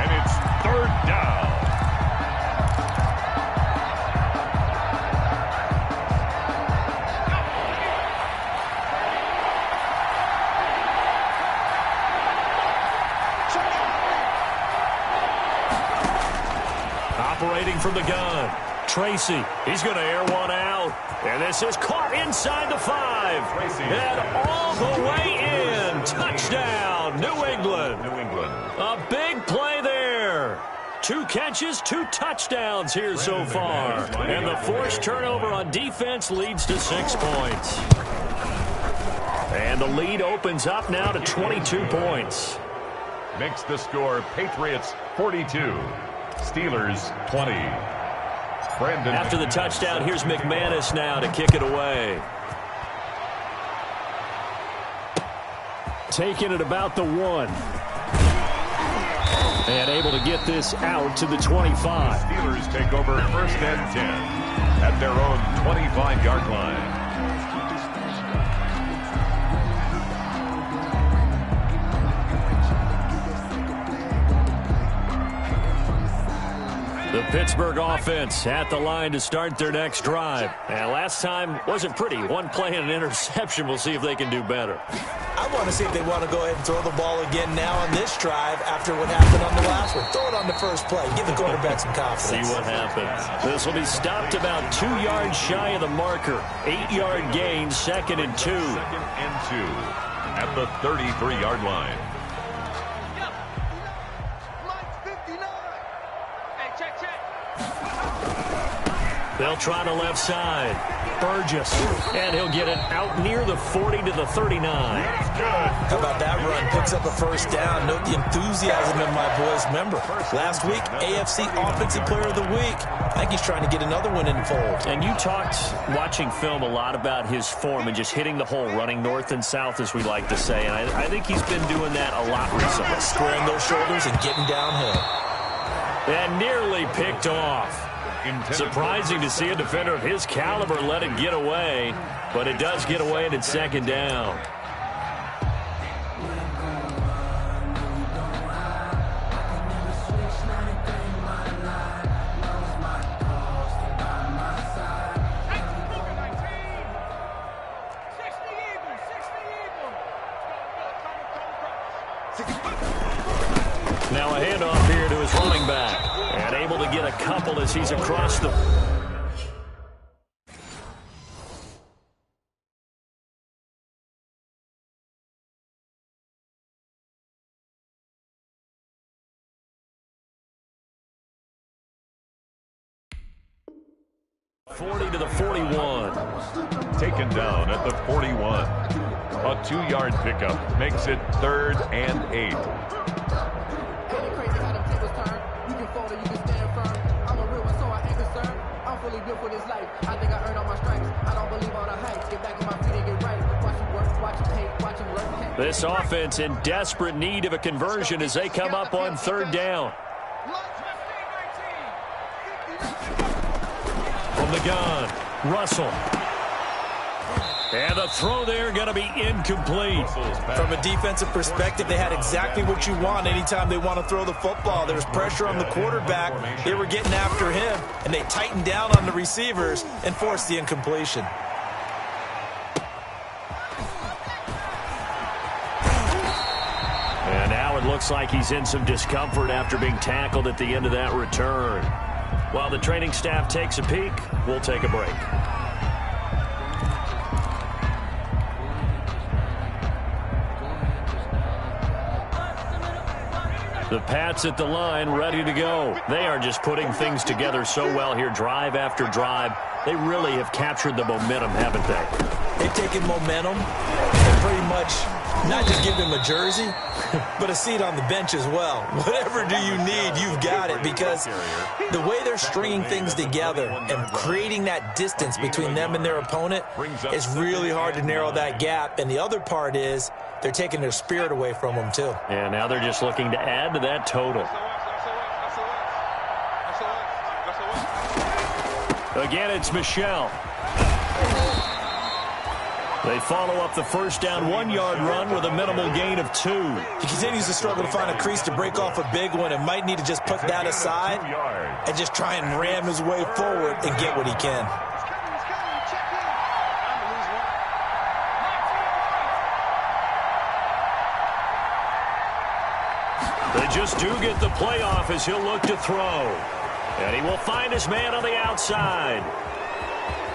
And it's third down. Operating from the gun, Tracy. He's going to air one out. And this is caught inside the 5. And all the way in. Touchdown, New England. A big play there. 2 catches, 2 touchdowns here so far. And the forced turnover on defense leads to 6 points. And the lead opens up now to 22 points. Makes the score Patriots 42. Steelers 20. Brandon. After the touchdown, here's McManus now to kick it away. Taking it about the 1. And able to get this out to the 25. Steelers take over first and 10 at their own 25-yard line. The Pittsburgh offense at the line to start their next drive. And last time wasn't pretty. 1 play and an interception. We'll see if they can do better. I want to see if they want to go ahead and throw the ball again now on this drive after what happened on the last one. Throw it on the first play. Give the quarterback some confidence. See what happens. This will be stopped about 2 yards shy of the marker. 8-yard gain, 2nd and 2. 2nd and 2 at the 33-yard line. They'll try the left side. Burgess. And he'll get it out near the 40 to the 39. How about that run? Picks up a first down. Note the enthusiasm in my boys' member. Last week, AFC Offensive Player of the Week. I think he's trying to get another one in the fold. And you talked, watching film, a lot about his form and just hitting the hole, running north and south, as we like to say. And I think he's been doing that a lot recently. Squaring those shoulders and getting downhill. And nearly picked off. Surprising to see a defender of his caliber let it get away, but it does get away and it's 2nd down. Now a handoff here to his running back. And able to get a couple as he's across the... ...40 to the 41. Taken down at the 41. A 2-yard pickup makes it 3rd and 8. This offense in desperate need of a conversion as they come up on 3rd down. From the gun, Russell. And the throw there going to be incomplete. From a defensive perspective, they had exactly what you want anytime they want to throw the football. There's pressure on the quarterback. They were getting after him, and they tightened down on the receivers and forced the incompletion. And now it looks like he's in some discomfort after being tackled at the end of that return. While the training staff takes a peek, we'll take a break. The Pats at the line, ready to go. They are just putting things together so well here, drive after drive. They really have captured the momentum, haven't they? They've taken momentum and pretty much not just give them a jersey, but a seat on the bench as well. Whatever do you need, you've got it, because the way they're stringing things together and creating that distance between them and their opponent is really hard to narrow that gap. And the other part is they're taking their spirit away from them, too. And now they're just looking to add to that total. Again, it's Michel. They follow up the first down 1-yard run with a minimal gain of 2. He continues to struggle to find a crease to break off a big one and might need to just put that aside and just try and ram his way forward and get what he can. They just do get the playoff as he'll look to throw. And he will find his man on the outside.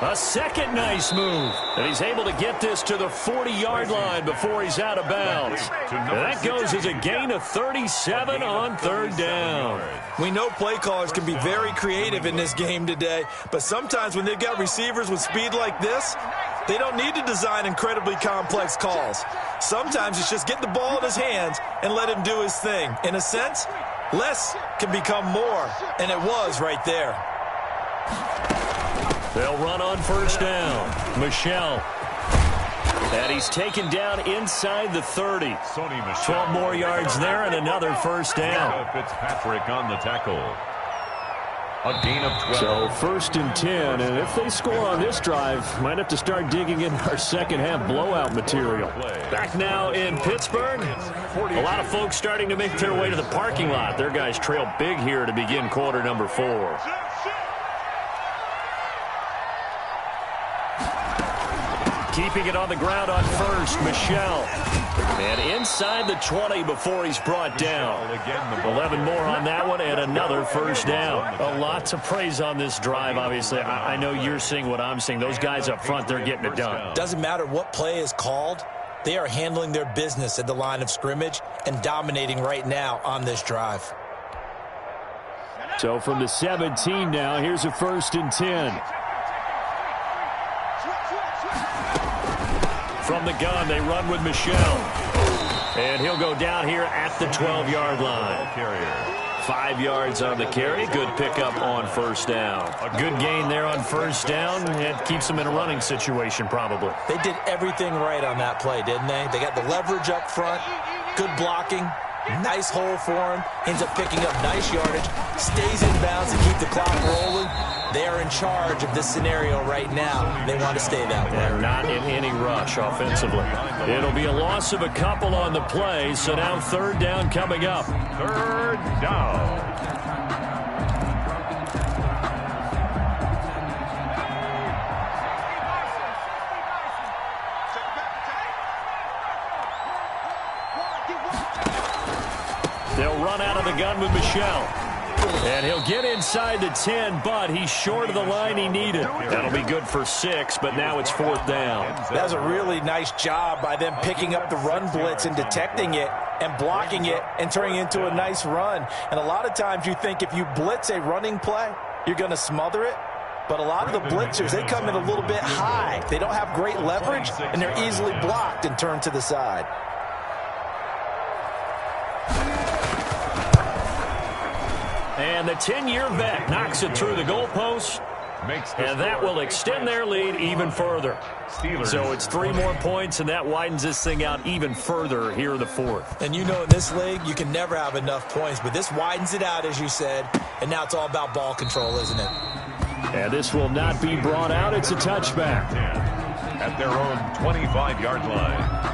A second nice move. And he's able to get this to the 40-yard line before he's out of bounds. And that goes as a gain of 37 on third down. We know play callers can be very creative in this game today, but sometimes when they've got receivers with speed like this, they don't need to design incredibly complex calls. Sometimes it's just get the ball in his hands and let him do his thing. In a sense, less can become more, and it was right there. They'll run on first down. Michel. And he's taken down inside the 30. 12 more yards there and another first down. Fitzpatrick on the tackle. A gain of 12. So first and 10, and if they score on this drive, might have to start digging in our second half blowout material. Back now in Pittsburgh. A lot of folks starting to make their way to the parking lot. Their guys trail big here to begin quarter number 4. Keeping it on the ground on first, Michel. And inside the 20 before he's brought down. 11 more on that one and another first down. A lot to praise on this drive, obviously. I know you're seeing what I'm seeing. Those guys up front, they're getting it done. Doesn't matter what play is called. They are handling their business at the line of scrimmage and dominating right now on this drive. So from the 17 now, here's a first and 10. From the gun, they run with Michel. And he'll go down here at the 12-yard line. 5 yards on the carry. Good pickup on first down. A good gain there on first down. It keeps them in a running situation, probably. They did everything right on that play, didn't they? They got the leverage up front, good blocking, nice hole for him, ends up picking up nice yardage, stays in bounds to keep the clock rolling. They are in charge of this scenario right now. They want to stay that way. They're not in any rush offensively. It'll be a loss of a couple on the play, so now third down coming up. Third down. They'll run out of the gun with Michel. And he'll get inside the 10, but he's short of the line he needed. That'll be good for 6, but now it's fourth down. That was a really nice job by them picking up the run blitz and detecting it and blocking it and turning it into a nice run. And a lot of times you think if you blitz a running play, you're going to smother it. But a lot of the blitzers, they come in a little bit high. They don't have great leverage, and they're easily blocked and turned to the side. And the 10-year vet knocks it through the goalpost. And that will extend their lead even further. So it's 3 more points, and that widens this thing out even further here in the fourth. And you know in this league, you can never have enough points. But this widens it out, as you said. And now it's all about ball control, isn't it? And this will not be brought out. It's a touchback. At their own 25-yard line.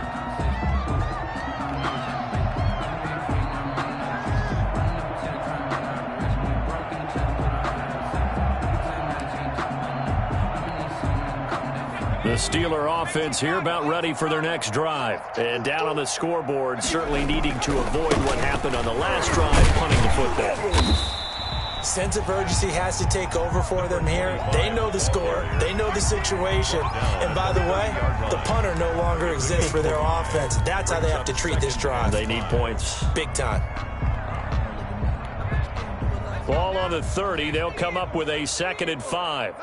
The Steeler offense here about ready for their next drive. And down on the scoreboard, certainly needing to avoid what happened on the last drive, punting the football. Sense of urgency has to take over for them here. They know the score. They know the situation. And by the way, the punter no longer exists for their offense. That's how they have to treat this drive. They need points. Big time. Ball on the 30. They'll come up with a 2nd and 5.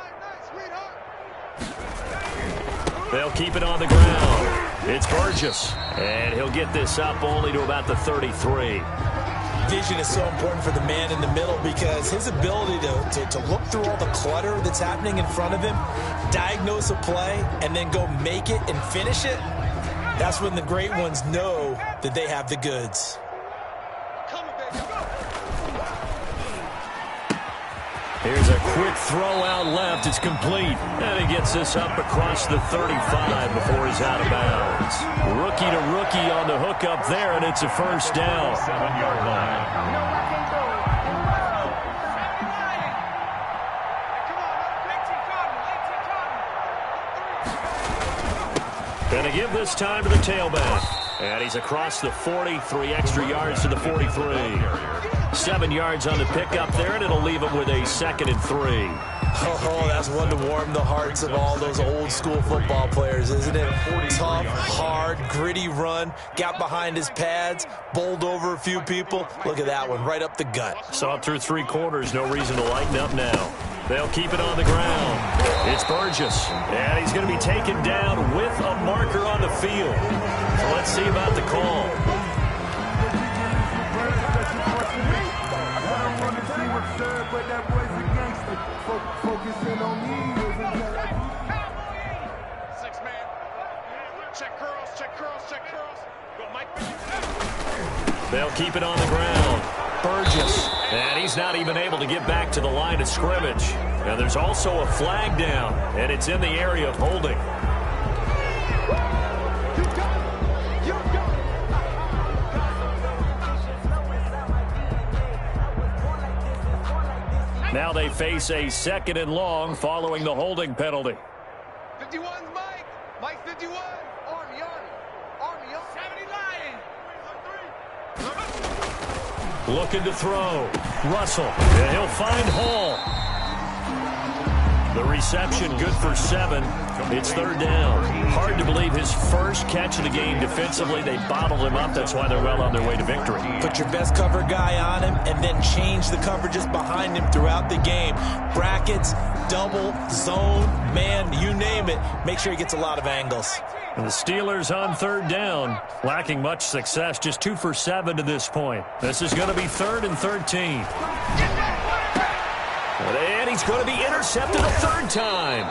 They'll keep it on the ground. It's Burgess. And he'll get this up only to about the 33. Vision is so important for the man in the middle because his ability to look through all the clutter that's happening in front of him, diagnose a play, and then go make it and finish it, that's when the great ones know that they have the goods. Here's a quick throw out left. It's complete. And he gets this up across the 35 before he's out of bounds. Rookie to rookie on the hook up there, and it's a first down. 7-yard line. Gonna give this time to the tailback. And he's across the 40, 3 extra yards to the 43. 7 yards on the pickup there, and it'll leave him with a 2nd and 3. Oh, that's one to warm the hearts of all those old school football players, isn't it? Tough, hard, gritty run, got behind his pads, bowled over a few people. Look at that one, right up the gut. Saw it through 3 quarters, no reason to lighten up now. They'll keep it on the ground. It's Burgess, and he's going to be taken down with a marker on the field. So let's see about the call. They'll keep it on the ground. Burgess, and he's not even able to get back to the line of scrimmage. Now there's also a flag down, and it's in the area of holding. Now they face a 2nd and long following the holding penalty. 51's Mike. Mike 51. Army. 70 Lion. Looking to throw. Russell. And he'll find Hall. The reception good for 7. It's 3rd down. Hard to believe his first catch of the game defensively. They bottled him up. That's why they're well on their way to victory. Put your best cover guy on him and then change the coverages behind him throughout the game. Brackets, double, zone, man, you name it. Make sure he gets a lot of angles. And the Steelers on 3rd down, lacking much success, just 2 for 7 to this point. This is going to be 3rd and 13. And he's going to be intercepted a 3rd time.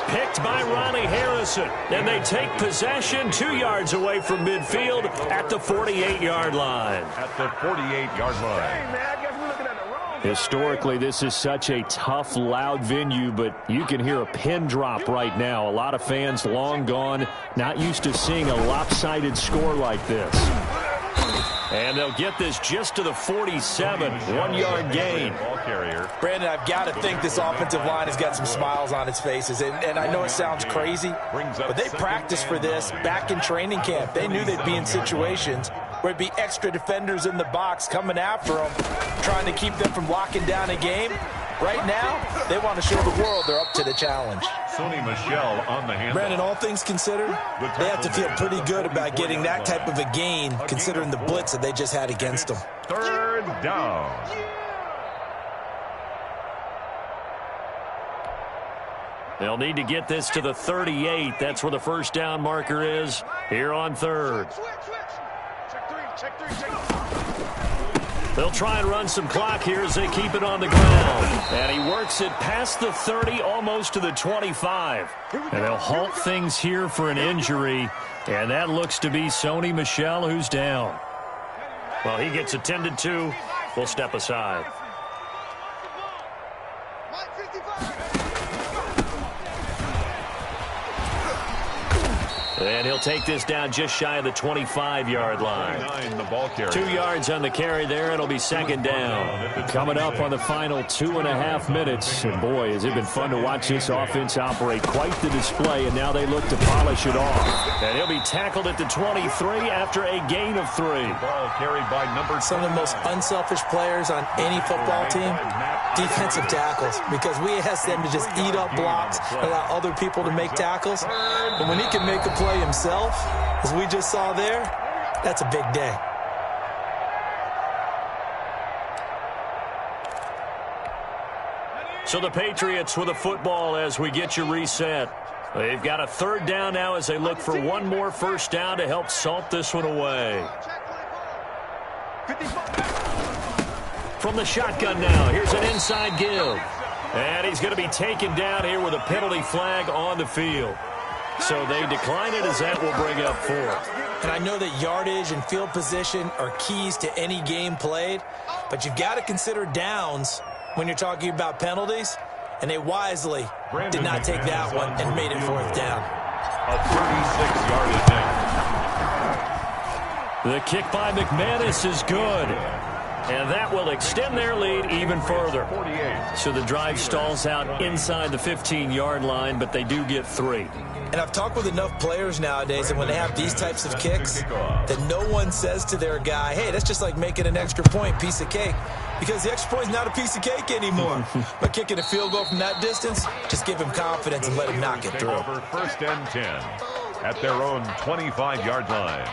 Picked by Ronnie Harrison. And they take possession 2 yards away from midfield at the 48-yard line. At the 48-yard line. Historically, this is such a tough, loud venue, but you can hear a pin drop right now. A lot of fans long gone, not used to seeing a lopsided score like this. And they'll get this just to the 47, 1-yard gain. Brandon, I've got to think this offensive line has got some smiles on its faces. And I know it sounds crazy, but they practiced for this back in training camp. They knew they'd be in situations where it'd be extra defenders in the box coming after them, trying to keep them from locking down a game. Right now, they want to show the world they're up to the challenge. Sony Michel on the handle. Brandon, all things considered, they have to feel pretty good about getting that type of a gain, considering the blitz that they just had against them. 3rd down. They'll need to get this to the 38. That's where the first down marker is here on 3rd. Check three. They'll try and run some clock here as they keep it on the ground. And he works it past the 30, almost to the 25. And they'll halt things here for an injury. And that looks to be Sony Michel, who's down. Well, he gets attended to. We'll step aside. And he'll take this down just shy of the 25-yard line. The ball carrier. 2 yards on the carry there. It'll be 2nd down. Coming up on the final 2.5 minutes. And boy, has it been fun to watch this offense operate. Quite the display, and now they look to polish it off. And he'll be tackled at the 23 after a gain of 3. Ball carried by number 7. Some of the most unselfish players on any football team, defensive tackles, because we ask them to just eat up blocks, allow other people to make tackles. And when he can make a play himself, as we just saw there, that's a big day. So the Patriots with a football as we get you reset. They've got a third down now as they look for one more first down to help salt this one away. From the shotgun now, here's an inside give. And he's going to be taken down here with a penalty flag on the field. So they decline it as that will bring up fourth. And I know that yardage and field position are keys to any game played, but you've got to consider downs when you're talking about penalties, and they wisely did not take that one and made it fourth down. A 36-yard attempt. The kick by McManus is good. And that will extend their lead even further. So the drive stalls out inside the 15-yard line, but they do get 3. And I've talked with enough players nowadays, and when they have these types of kicks, that no one says to their guy, hey, that's just like making an extra point, piece of cake. Because the extra point is not a piece of cake anymore. But kicking a field goal from that distance, just give him confidence and let him knock it through. First and 10 at their own 25-yard line.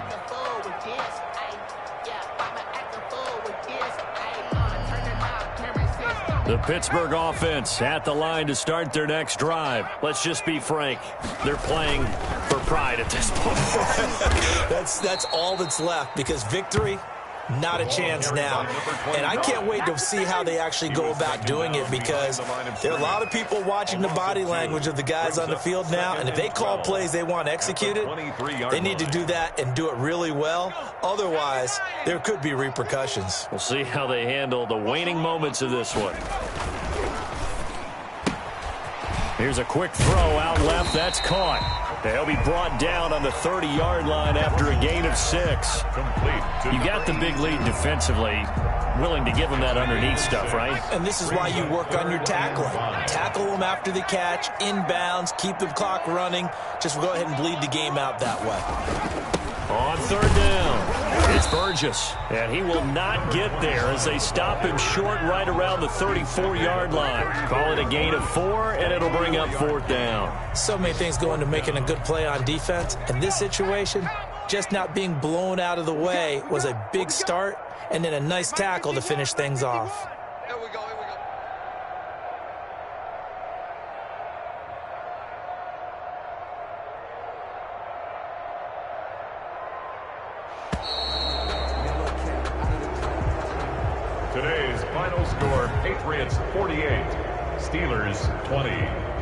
The Pittsburgh offense at the line to start their next drive. Let's just be frank. They're playing for pride at this point. That's all that's left, because victory, not a chance now. And I can't wait to see how they actually go about doing it, because there are a lot of people watching the body language of the guys on the field now, and if they call plays they want executed, they need to do that and do it really well. Otherwise, there could be repercussions. We'll see how they handle the waning moments of this one. Here's a quick throw out left. That's caught. They'll be brought down on the 30-yard line after a gain of 6. You got the big lead defensively. Willing to give them that underneath stuff, right? And this is why you work on your tackling. Tackle them after the catch, inbounds, keep the clock running. Just go ahead and bleed the game out that way. On third down, it's Burgess. And he will not get there as they stop him short right around the 34-yard line. Call it a gain of 4, and it'll bring up fourth down. So many things go into making a good play on defense. In this situation, just not being blown out of the way was a big start, and then a nice tackle to finish things off. Here we go, here we go. Today's final score, Patriots 48, Steelers 20.